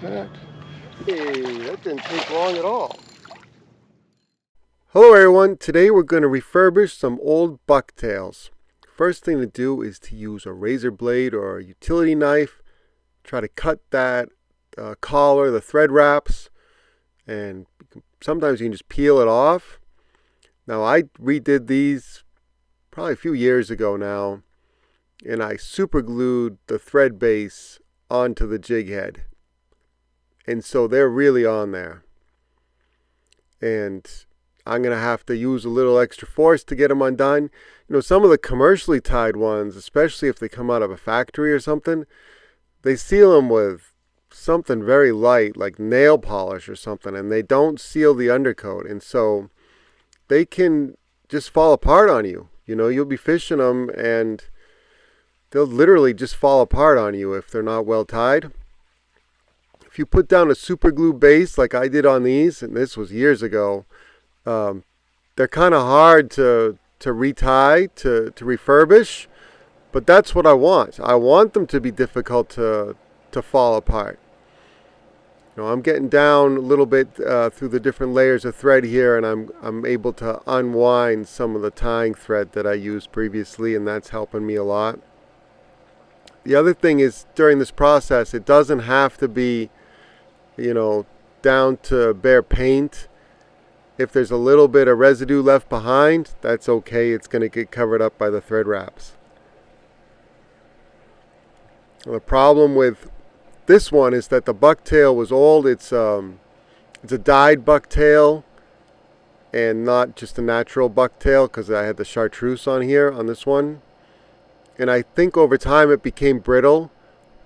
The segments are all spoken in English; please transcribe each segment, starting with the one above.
that. Hey, that didn't take long at all. Hello everyone, today we're going to refurbish some old bucktails. First thing to do is to use a razor blade or a utility knife. Try to cut that collar, the thread wraps, and sometimes you can just peel it off. Now I redid these probably a few years ago now, and I super glued the thread base onto the jig head. And so they're really on there. And I'm going to have to use a little extra force to get them undone. You know, some of the commercially tied ones, especially if they come out of a factory or something, they seal them with something very light, like nail polish or something, and they don't seal the undercoat. And so they can just fall apart on you. You know, you'll be fishing them and they'll literally just fall apart on you if they're not well tied. If you put down a super glue base like I did on these, and this was years ago, they're kind of hard to retie, to refurbish, but that's what I want. I want them to be difficult to fall apart. You know, I'm getting down a little bit through the different layers of thread here, and I'm able to unwind some of the tying thread that I used previously, and that's helping me a lot. The other thing is, during this process, it doesn't have to be, you know, down to bare paint. If there's a little bit of residue left behind, that's okay. It's going to get covered up by the thread wraps. The problem with this one is that the bucktail was old. It's a dyed bucktail and not just a natural bucktail, because I had the chartreuse on here on this one. And I think over time it became brittle,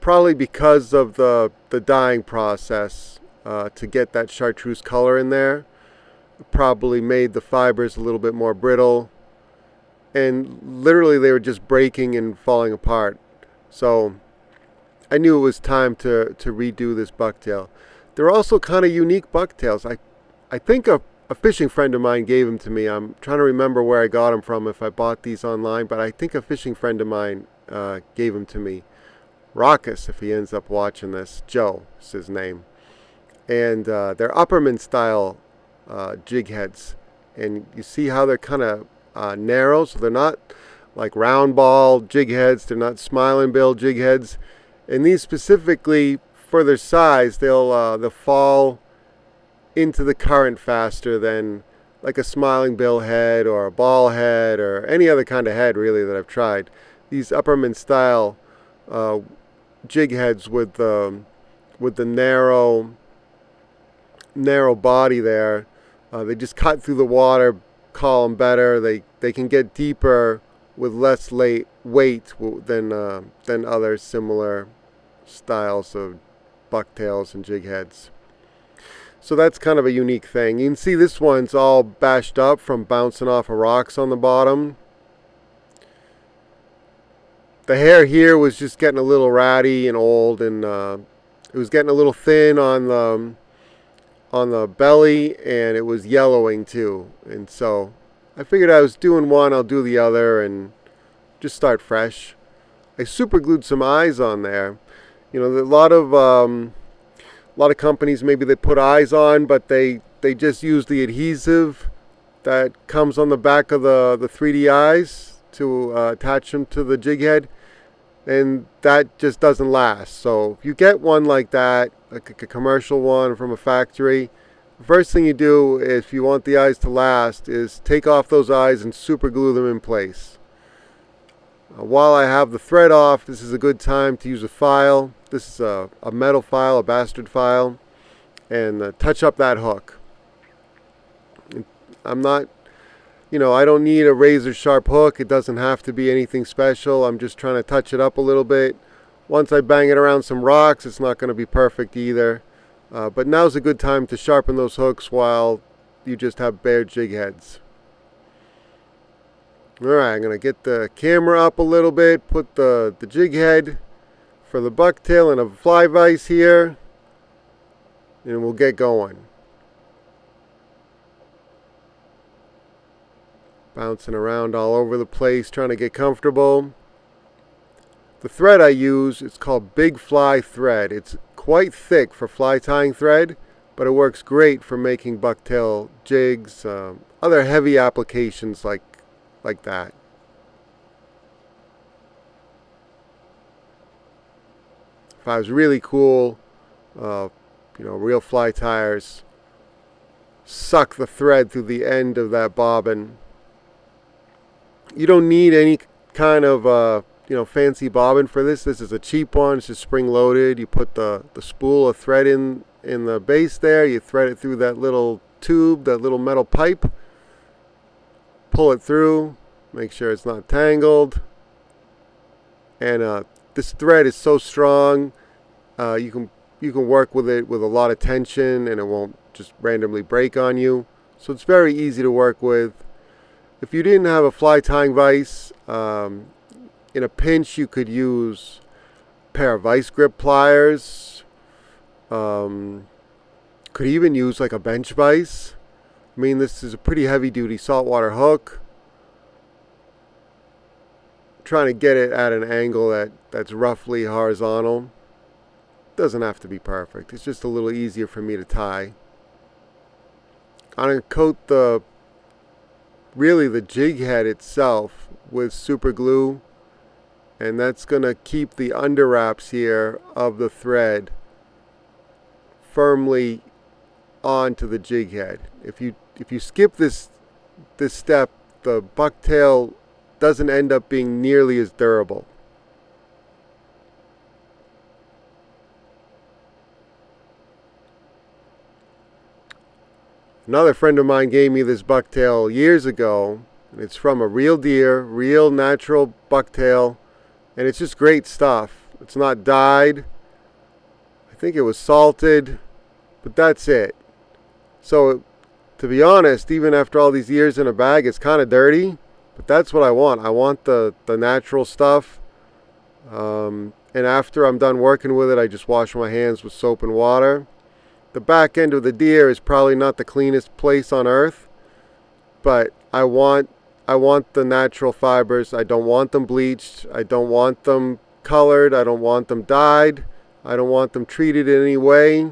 probably because of the dyeing process to get that chartreuse color in there. Probably made the fibers a little bit more brittle, and literally they were just breaking and falling apart. So I knew it was time to redo this bucktail. They're also kind of unique bucktails. I think a fishing friend of mine gave them to me. I'm trying to remember where I got them from, if I bought these online, but I think a fishing friend of mine gave them to me. Raucous, if he ends up watching this. Joe is his name. And they're Upperman style jig heads, and you see how they're kind of narrow, so they're not like round ball jig heads, they're not smiling bill jig heads, and these specifically for their size, they'll fall into the current faster than like a smiling bill head or a ball head or any other kind of head really that I've tried. These Upperman style jig heads with the narrow body there, they just cut through the water column better. They can get deeper with less weight than other similar styles of bucktails and jig heads. So that's kind of a unique thing. You can see this one's all bashed up from bouncing off of rocks on the bottom. The hair here was just getting a little ratty and old, and it was getting a little thin on the belly, and it was yellowing too. And so I figured I was doing one, I'll do the other and just start fresh. I super glued some eyes on there. You know, a lot of companies, maybe they put eyes on, but they just use the adhesive that comes on the back of the 3D eyes to attach them to the jig head, and that just doesn't last. So if you get one like that, like a commercial one from a factory, the first thing you do, if you want the eyes to last, is take off those eyes and super glue them in place. While I have the thread off, this is a good time to use a file. This is a metal file, a bastard file, and touch up that hook. I'm not, you know, I don't need a razor sharp hook. It doesn't have to be anything special. I'm just trying to touch it up a little bit. Once I bang it around some rocks, it's not going to be perfect either. But now's a good time to sharpen those hooks while you just have bare jig heads. Alright, I'm going to get the camera up a little bit, put the jig head for the bucktail in a fly vise here, and we'll get going. Bouncing around all over the place, trying to get comfortable. The thread I use is called Big Fly thread. It's quite thick for fly tying thread, but it works great for making bucktail jigs, other heavy applications like that. If I was really cool, real fly tires suck the thread through the end of that bobbin. You don't need any kind of fancy bobbin for this. This is a cheap one. It's just spring loaded. You put the spool of thread in the base there. You thread it through that little tube, that little metal pipe. Pull it through. Make sure it's not tangled. And this thread is so strong. You can work with it with a lot of tension, and it won't just randomly break on you. So it's very easy to work with. If you didn't have a fly tying vise, in a pinch you could use a pair of vice grip pliers. Could even use like a bench vise. I mean, this is a pretty heavy duty saltwater hook. Trying to get it at an angle that's roughly horizontal. Doesn't have to be perfect. It's just a little easier for me to tie. I'm going to coat the jig head itself with super glue, and that's going to keep the underwraps here of the thread firmly onto the jig head. If you skip this step, the bucktail doesn't end up being nearly as durable. Another friend of mine gave me this bucktail years ago, and it's from a real deer, real natural bucktail, and it's just great stuff. It's not dyed. I think it was salted, but that's it. So, to be honest, even after all these years in a bag, it's kind of dirty, but that's what I want. I want the natural stuff. And after I'm done working with it, I just wash my hands with soap and water. The back end of the deer is probably not the cleanest place on earth, but I want the natural fibers. I don't want them bleached. I don't want them colored. I don't want them dyed. I don't want them treated in any way.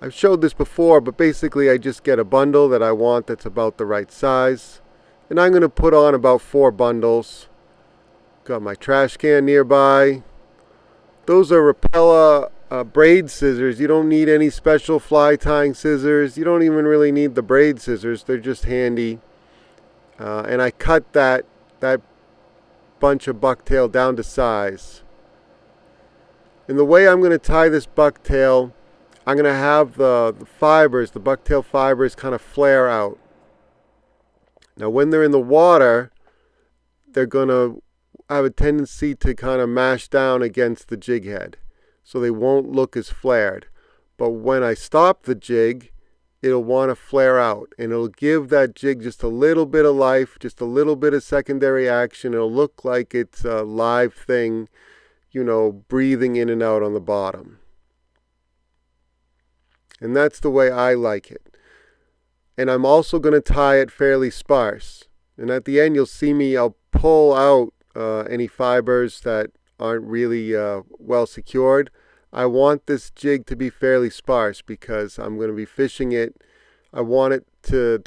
I've showed this before, but basically I just get a bundle that I want that's about the right size. And I'm going to put on about 4 bundles. Got my trash can nearby. Those are Cabela braid scissors. You don't need any special fly tying scissors. You don't even really need the braid scissors. They're just handy. And I cut that bunch of bucktail down to size. And the way I'm going to tie this bucktail, I'm going to have the fibers, the bucktail fibers, kind of flare out. Now when they're in the water, they're going to have a tendency to kind of mash down against the jig head, so they won't look as flared. But when I stop the jig, it'll want to flare out, and it'll give that jig just a little bit of life, just a little bit of secondary action. It'll look like it's a live thing, breathing in and out on the bottom. And that's the way I like it. And I'm also going to tie it fairly sparse. And at the end, you'll see me, I'll pull out any fibers that aren't really well secured. I want this jig to be fairly sparse because I'm going to be fishing it. I want it to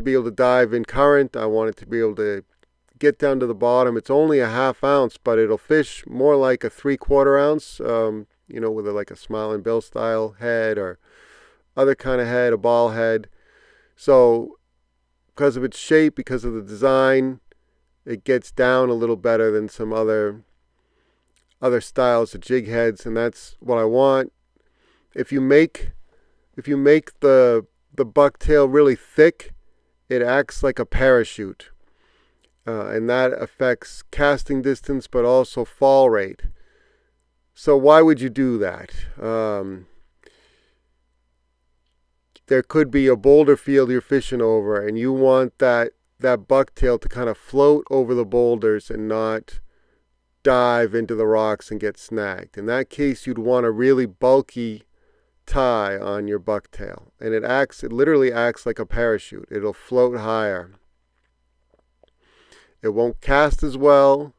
be able to dive in current. I want it to be able to get down to the bottom. It's only a 1/2 ounce, but it'll fish more like a 3/4 ounce, with like a smiling bill style head or other kind of head, a ball head. So because of its shape, because of the design, it gets down a little better than some other styles of jig heads, and that's what I want. If you make the bucktail really thick, it acts like a parachute, and that affects casting distance, but also fall rate. So why would you do that? There could be a boulder field you're fishing over, and you want that bucktail to kind of float over the boulders and not dive into the rocks and get snagged. In that case, you'd want a really bulky tie on your bucktail, and it literally acts like a parachute. It'll float higher. It won't cast as well,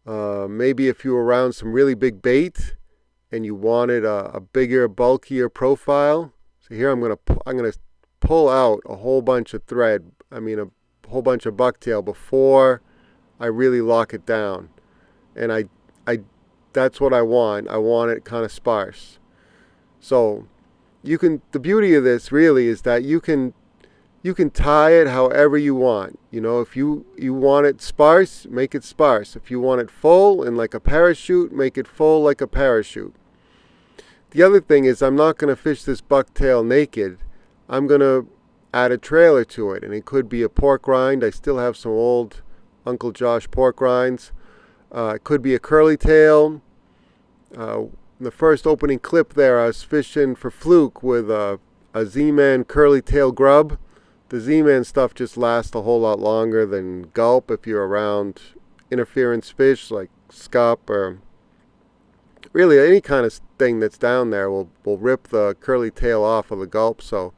Maybe if you were around some really big bait and you wanted a bigger, bulkier profile. So here I'm gonna pull out a whole bunch of thread. I mean a whole bunch of bucktail before I really lock it down. And I that's what I want. I want it kind of sparse. So the beauty of this really is that you can tie it however you want. You know, if you want it sparse, make it sparse. If you want it full and like a parachute, make it full like a parachute. The other thing is I'm not going to fish this bucktail naked. I'm going to add a trailer to it, and it could be a pork rind. I still have some old Uncle Josh pork rinds. It could be a curly tail. In the first opening clip there, I was fishing for fluke with a Z-Man curly tail grub. The Z-Man stuff just lasts a whole lot longer than gulp if you're around interference fish like scup or really any kind of thing that's down there will rip the curly tail off of the gulp. So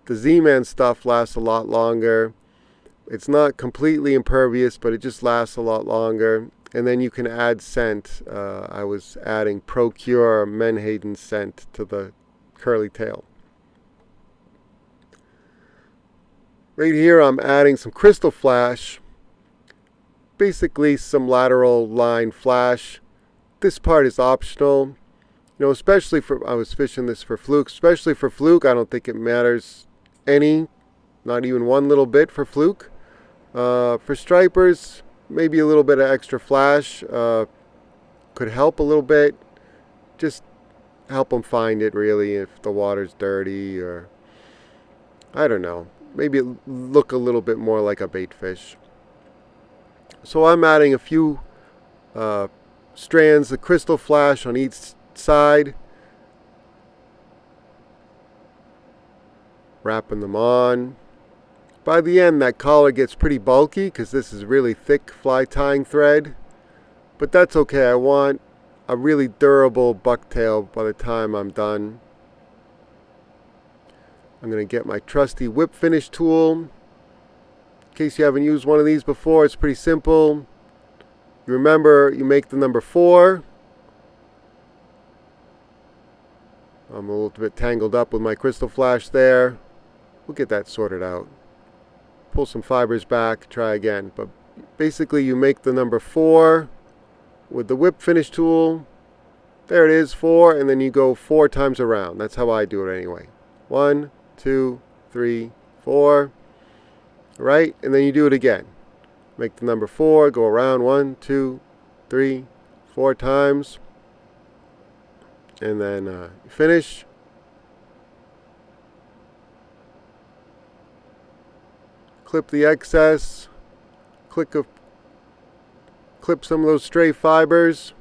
the Z-Man stuff lasts a lot longer. It's not completely impervious, but it just lasts a lot longer. And then you can add scent. I was adding Procure Menhaden scent to the curly tail. Right here I'm adding some crystal flash, basically some lateral line flash. This part is optional, you know, especially I was fishing this for fluke, especially for fluke. I don't think it matters any, not even one little bit for fluke. For stripers, maybe a little bit of extra flash could help a little bit, just help them find it really if the water's dirty, or I don't know, maybe look a little bit more like a bait fish. So I'm adding a few strands of crystal flash on each side, wrapping them on. By the end that collar gets pretty bulky because this is really thick fly tying thread, but that's okay. I want a really durable bucktail by the time I'm done. I'm going to get my trusty whip finish tool. In case you haven't used one of these before, it's pretty simple. You remember, you make the number 4. I'm a little bit tangled up with my crystal flash there. We'll get that sorted out. Pull some fibers back, try again. But basically you make the number 4 with the whip finish tool. There it is, 4, and then you go 4 times around. That's how I do it anyway. 1, 2, 3, 4. Right? And then you do it again. Make the number 4, go around 1, 2, 3, 4 times. And then finish. Clip the excess. Clip some of those stray fibers.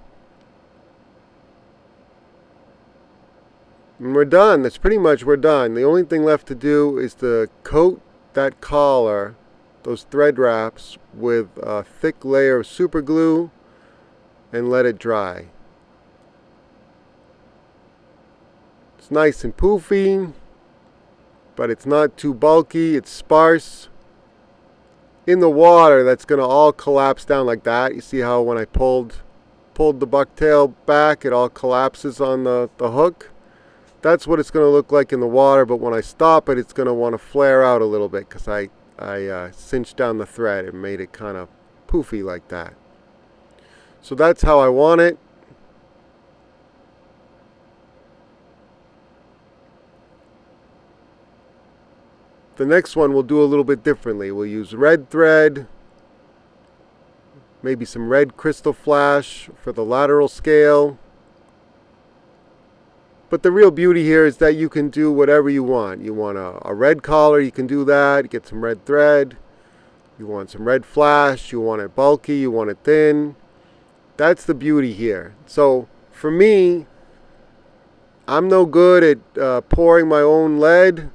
And we're done. That's pretty much we're done. The only thing left to do is to coat that collar, those thread wraps, with a thick layer of super glue and let it dry. It's nice and poofy, but it's not too bulky. It's sparse. In the water, that's going to all collapse down like that. You see how when I pulled the bucktail back, it all collapses on the hook? That's what it's going to look like in the water, but when I stop it, it's going to want to flare out a little bit because I cinched down the thread and made it kind of poofy like that. So that's how I want it. The next one we'll do a little bit differently. We'll use red thread, maybe some red crystal flash for the lateral scale. But the real beauty here is that you can do whatever you want. You want a red collar, you can do that. Get some red thread. You want some red flash. You want it bulky. You want it thin. That's the beauty here. So for me, I'm no good at pouring my own lead.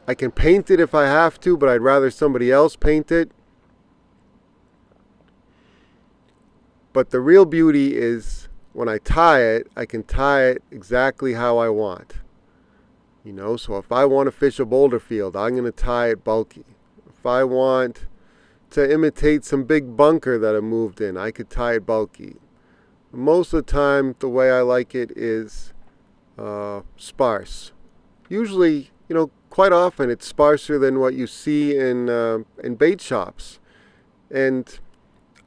I can paint it if I have to, but I'd rather somebody else paint it. But the real beauty is when I tie it, I can tie it exactly how I want. You know, so if I want to fish a boulder field, I'm going to tie it bulky. If I want to imitate some big bunker that I moved in. I could tie it bulky. Most of the time, the way I like it is sparse. Usually, quite often it's sparser than what you see in bait shops. And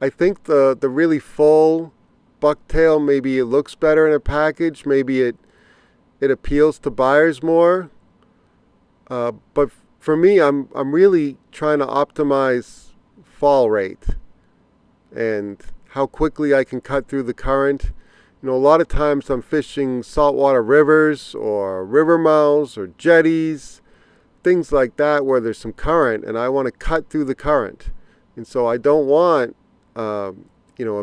I think the really full bucktail, maybe it looks better in a package. Maybe it appeals to buyers more. But for me, I'm really trying to optimize fall rate and how quickly I can cut through the current. A lot of times I'm fishing saltwater rivers or river mouths or jetties, things like that where there's some current, and I want to cut through the current. And so I don't want, a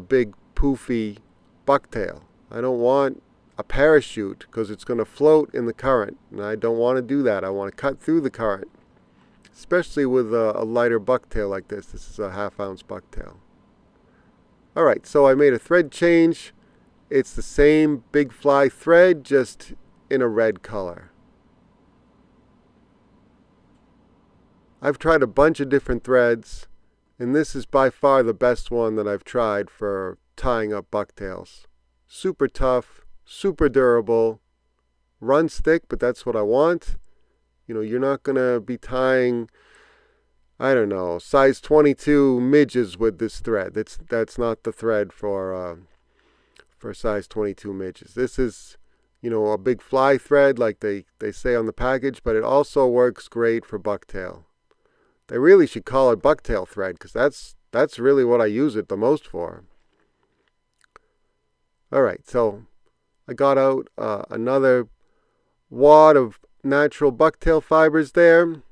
big poofy bucktail. I don't want a parachute because it's going to float in the current, and I don't want to do that. I want to cut through the current, especially with a lighter bucktail like this. This is a 1/2 ounce bucktail. Alright, so I made a thread change. It's the same big fly thread, just in a red color. I've tried a bunch of different threads, and this is by far the best one that I've tried for tying up bucktails. Super tough, super durable, runs thick, but that's what I want. You're not going to be tying, I don't know, size 22 midges with this thread. That's not the thread for size 22 midges. This is, a big fly thread like they say on the package, but it also works great for bucktail. They really should call it bucktail thread because that's really what I use it the most for. Alright, so I got out another wad of natural bucktail fibers there. I'm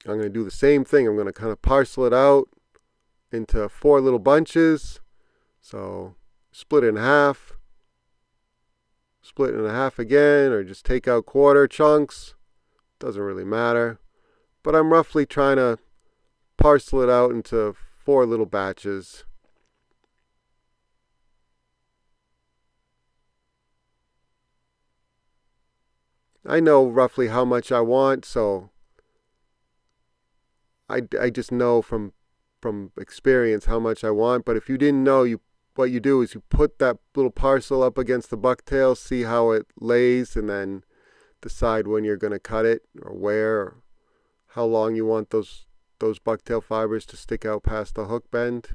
going to do the same thing. I'm going to kind of parcel it out into 4 little bunches. So split it in half, split it in half again, or just take out quarter chunks. Doesn't really matter. But I'm roughly trying to parcel it out into 4 little batches. I know roughly how much I want, so I just know from experience how much I want. But if you didn't know, what you do is you put that little parcel up against the bucktail, see how it lays, and then decide when you're going to cut it, or where, or how long you want those bucktail fibers to stick out past the hook bend.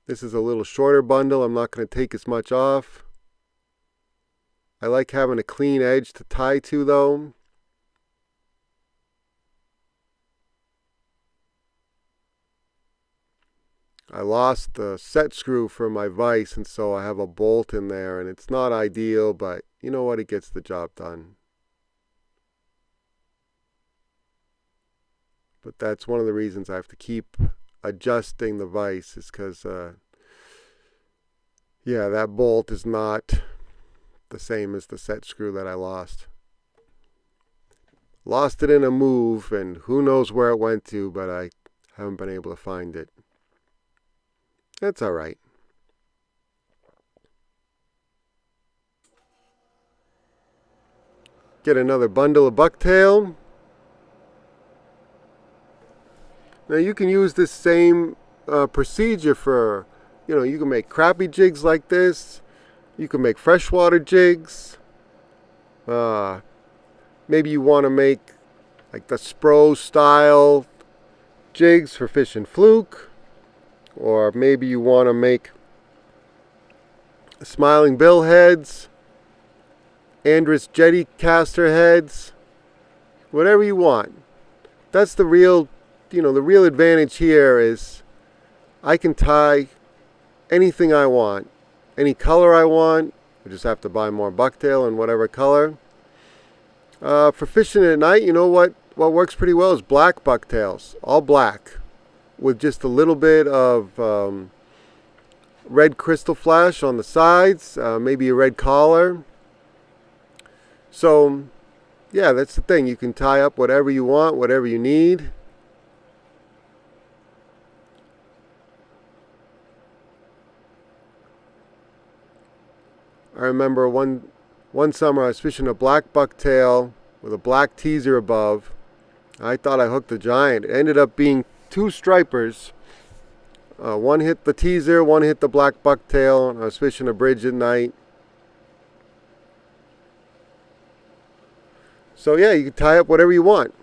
This is a little shorter bundle. I'm not going to take as much off. I like having a clean edge to tie to, though. I lost the set screw for my vise, and so I have a bolt in there, and it's not ideal, but you know what, it gets the job done. But that's one of the reasons I have to keep adjusting the vise, is because that bolt is not the same as the set screw that I lost. Lost it in a move, and who knows where it went to, but I haven't been able to find it. That's all right. Get another bundle of bucktail. Now you can use this same procedure for, you can make crappie jigs like this. You can make freshwater jigs. Maybe you want to make like the Spro style jigs for fishing fluke. Or maybe you want to make smiling bill heads, Andrus jetty caster heads, whatever you want. That's the real advantage here is I can tie anything I want, any color I want. I just have to buy more bucktail in whatever color. For fishing at night, what works pretty well is black bucktails, all black, with just a little bit of red crystal flash on the sides, maybe a red collar. So, yeah, that's the thing. You can tie up whatever you want, whatever you need. I remember one summer I was fishing a black bucktail with a black teaser above. I thought I hooked a giant. It ended up being two stripers. One hit the teaser, one hit the black bucktail. I was fishing a bridge at night. So yeah, you can tie up whatever you want.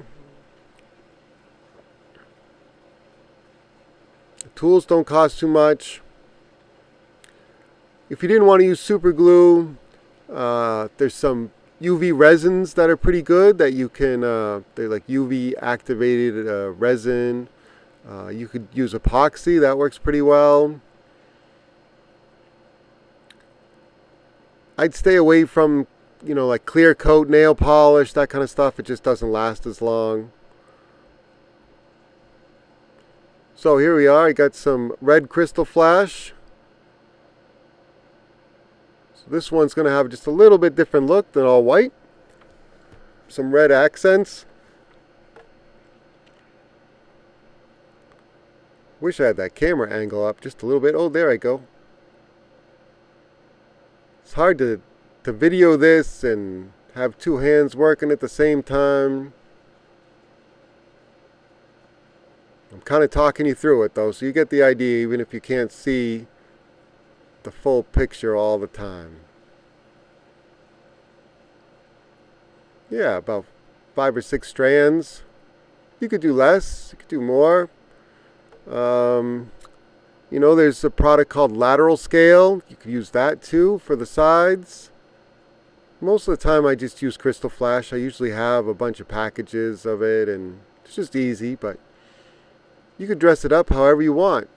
The tools don't cost too much. If you didn't want to use super glue, there's some UV resins that are pretty good that you can, they're like UV activated resin. You could use epoxy, that works pretty well. I'd stay away from, like clear coat, nail polish, that kind of stuff. It just doesn't last as long. So here we are, I got some red crystal flash. So this one's going to have just a little bit different look than all white. Some red accents. Wish I had that camera angle up just a little bit. Oh, there I go. It's hard to video this and have two hands working at the same time. I'm kind of talking you through it though, so you get the idea even if you can't see the full picture all the time. Yeah, about 5 or 6 strands. You could do less, you could do more. There's a product called lateral scale. You could use that too for the sides. Most of the time I just use crystal flash. I usually have a bunch of packages of it and it's just easy, but you could dress it up however you want.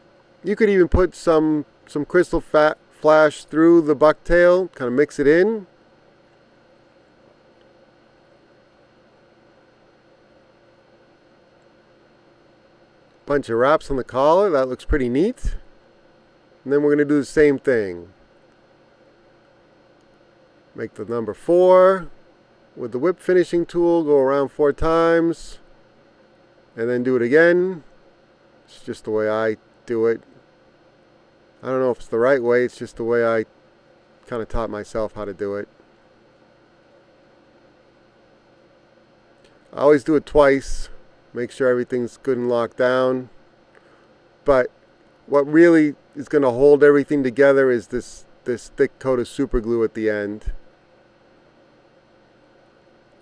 You could even put some crystal flash through the bucktail, kind of mix it in. Bunch of wraps on the collar, that looks pretty neat. And then we're going to do the same thing. Make the number 4 with the whip finishing tool, go around 4 times, and then do it again. It's just the way I do it. I don't know if it's the right way, it's just the way I kind of taught myself how to do it. I always do it twice, make sure everything's good and locked down. But what really is going to hold everything together is this thick coat of super glue at the end.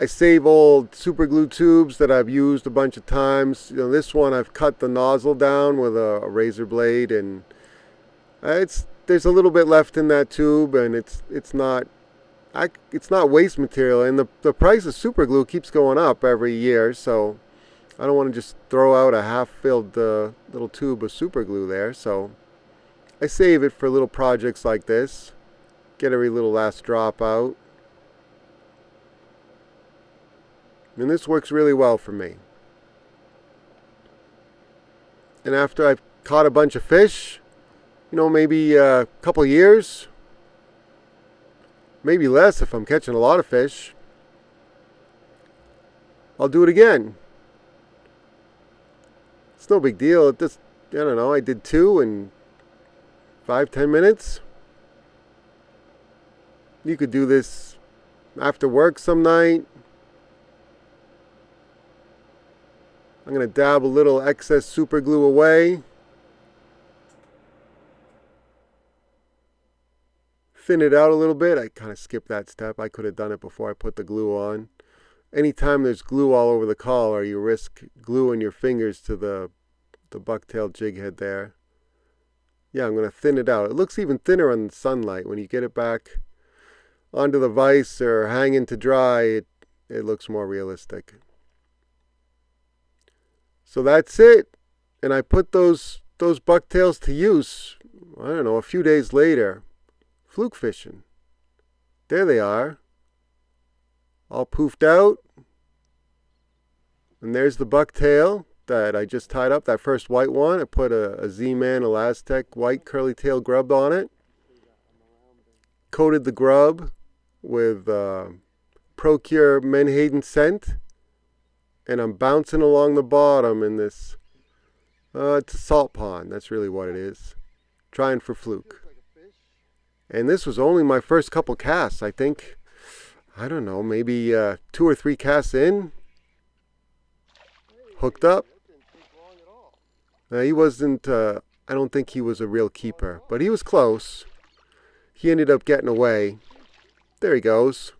I save old super glue tubes that I've used a bunch of times. This one I've cut the nozzle down with a razor blade, and there's a little bit left in that tube, and it's not waste material. And the price of super glue keeps going up every year, so I don't want to just throw out a half-filled little tube of super glue there. So I save it for little projects like this. Get every little last drop out. And this works really well for me. And after I've caught a bunch of fish, maybe a couple years, maybe less if I'm catching a lot of fish, I'll do it again. It's no big deal. I don't know, I did 2 in 5-10 minutes. You could do this after work some night. I'm going to dab a little excess super glue away. Thin it out a little bit. I kind of skipped that step. I could have done it before I put the glue on. Anytime there's glue all over the collar, you risk gluing your fingers to the bucktail jig head there. Yeah, I'm going to thin it out. It looks even thinner on sunlight. When you get it back onto the vise or hanging to dry, it looks more realistic. So that's it. And I put those bucktails to use, I don't know, a few days later, fluke fishing. There they are, all poofed out. And there's the bucktail that I just tied up, that first white one. I put a Z-Man Elastec white curly tail grub on it. Coated the grub with Procure Menhaden scent. And I'm bouncing along the bottom in this, it's a salt pond, that's really what it is. Trying for fluke. And this was only my first couple casts, I think. I don't know, maybe 2 or 3 casts in. Hooked up. That didn't take long at all. He wasn't, I don't think he was a real keeper, but he was close. He ended up getting away. There he goes.